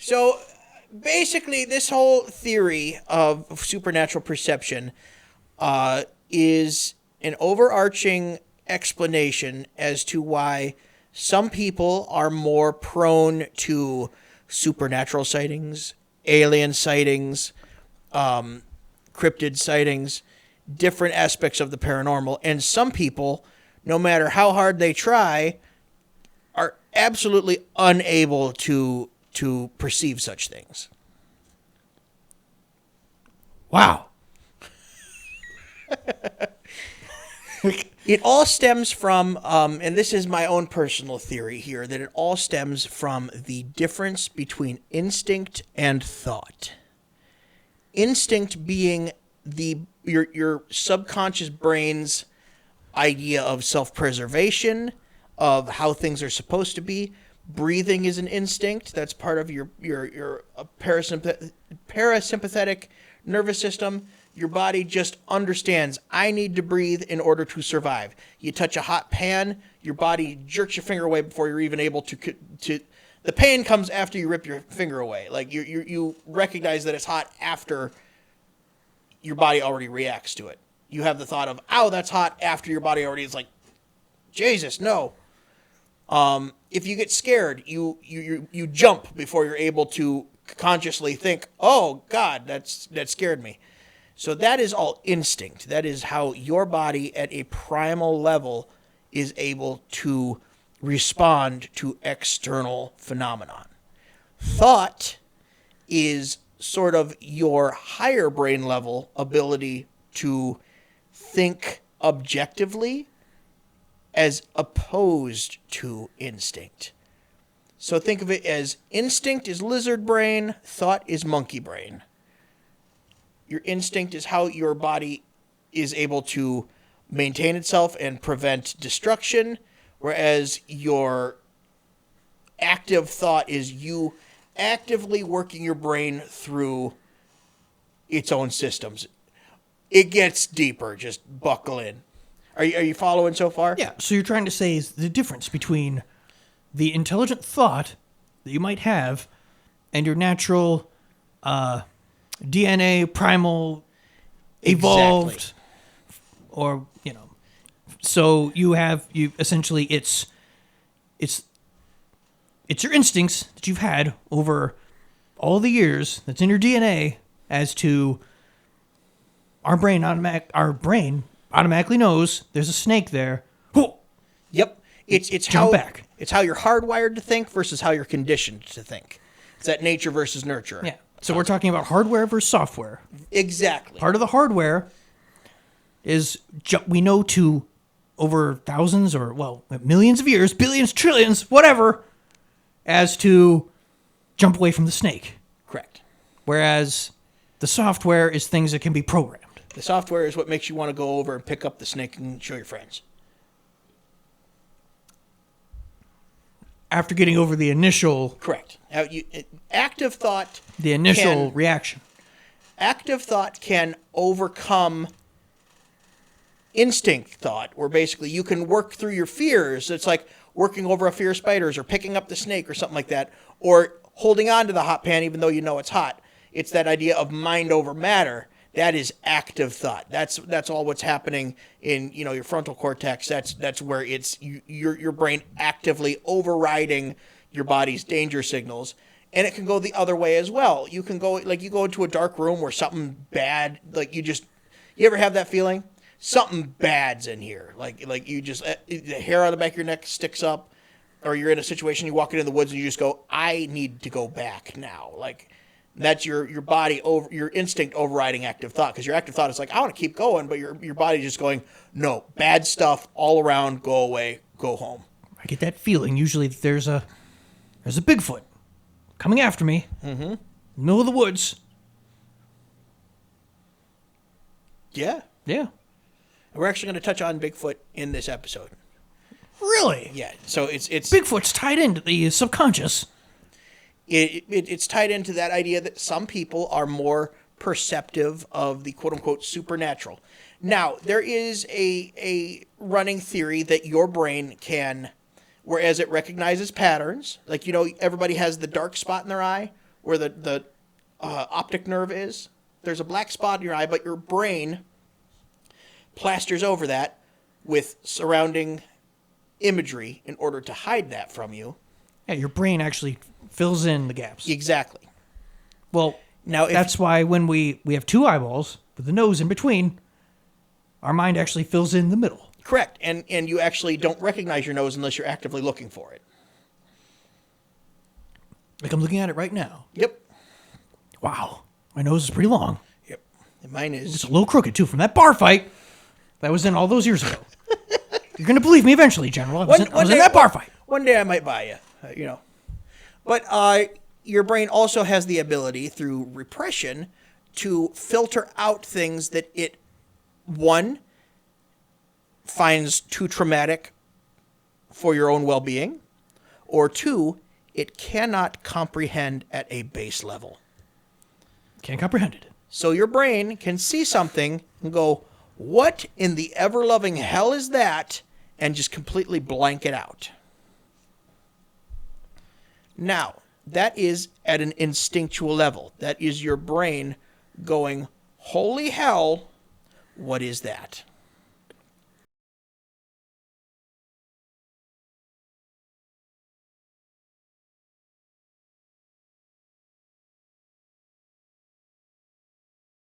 So basically, this whole theory of supernatural perception is an overarching explanation as to why some people are more prone to supernatural sightings, alien sightings, cryptid sightings, different aspects of the paranormal, and some people, no matter how hard they try, are absolutely unable to perceive such things. Wow. It all stems from, and this is my own personal theory here, that it all stems from the difference between instinct and thought. Instinct being your subconscious brain's idea of self-preservation, of how things are supposed to be. Breathing is an instinct. That's part of your parasympathetic nervous system. Your body just understands, I need to breathe in order to survive. You touch a hot pan, your body jerks your finger away before you're even able to the pain comes after you rip your finger away. Like you recognize that it's hot after your body already reacts to it. You have the thought of, ow, that's hot, after your body already is like, Jesus, no. If you get scared, you jump before you're able to consciously think, oh God, that scared me. So that is all instinct. That is how your body at a primal level is able to respond to external phenomenon. Thought is sort of your higher brain level ability to think objectively as opposed to instinct. So think of it as instinct is lizard brain, thought is monkey brain. Your instinct is how your body is able to maintain itself and prevent destruction, whereas your active thought is you actively working your brain through its own systems. It gets deeper, just buckle in. Are you following so far? Yeah, so you're trying to say is the difference between the intelligent thought that you might have and your natural DNA, primal, evolved, Exactly. or, so you essentially, it's your instincts that you've had over all the years that's in your DNA as to our brain automatically knows there's a snake there. Oh, Yep. It's jump how back. It's how you're hardwired to think versus how you're conditioned to think. It's that nature versus nurture. Yeah. So we're talking about hardware versus software. Exactly. Part of the hardware is we know to over thousands or, millions of years, billions, trillions, whatever, as to jump away from the snake. Correct. Whereas the software is things that can be programmed. The software is what makes you want to go over and pick up the snake and show your friends. After getting over the initial... Correct. Now, active thought... The initial reaction. Active thought can overcome instinct thought, where basically you can work through your fears. It's like working over a fear of spiders or picking up the snake or something like that, or holding on to the hot pan even though you know it's hot. It's that idea of mind over matter. That is active thought. That's all what's happening in your frontal cortex. That's where it's your brain actively overriding your body's danger signals. And it can go the other way as well. You can go you go into a dark room where something bad, you ever have that feeling? Something bad's in here. You just the hair on the back of your neck sticks up, or you're in a situation, you walk into the woods and you just go, I need to go back now. That's your body your instinct overriding active thought, because your active thought is I want to keep going, but your body's just going, no, bad stuff all around, go away, go home. I get that feeling usually that there's a Bigfoot coming after me. Mm-hmm. In the middle of the woods. Yeah. Yeah. We're actually going to touch on Bigfoot in this episode. Really? Yeah. So it's Bigfoot's tied into the subconscious. It's tied into that idea that some people are more perceptive of the quote-unquote supernatural. Now, there is a running theory that your brain can, whereas it recognizes patterns, everybody has the dark spot in their eye. where the optic nerve is. There's a black spot in your eye, but your brain plasters over that with surrounding imagery in order to hide that from you. Yeah, your brain actually fills in the gaps. Exactly. Well, Now, that's why when we have two eyeballs with the nose in between, our mind actually fills in the middle. Correct. And you actually don't recognize your nose unless you're actively looking for it. Like I'm looking at it right now. Yep. Wow. My nose is pretty long. Yep. And mine It's is... a little crooked, too, from that bar fight that was in all those years ago. You're going to believe me eventually, General. I was in that bar fight. One day I might buy you, But your brain also has the ability, through repression, to filter out things that it, one, finds too traumatic for your own well-being, or two, it cannot comprehend at a base level. Can't comprehend it. So your brain can see something and go, what in the ever-loving hell is that? And just completely blank it out. Now, that is at an instinctual level. That is your brain going, holy hell, what is that?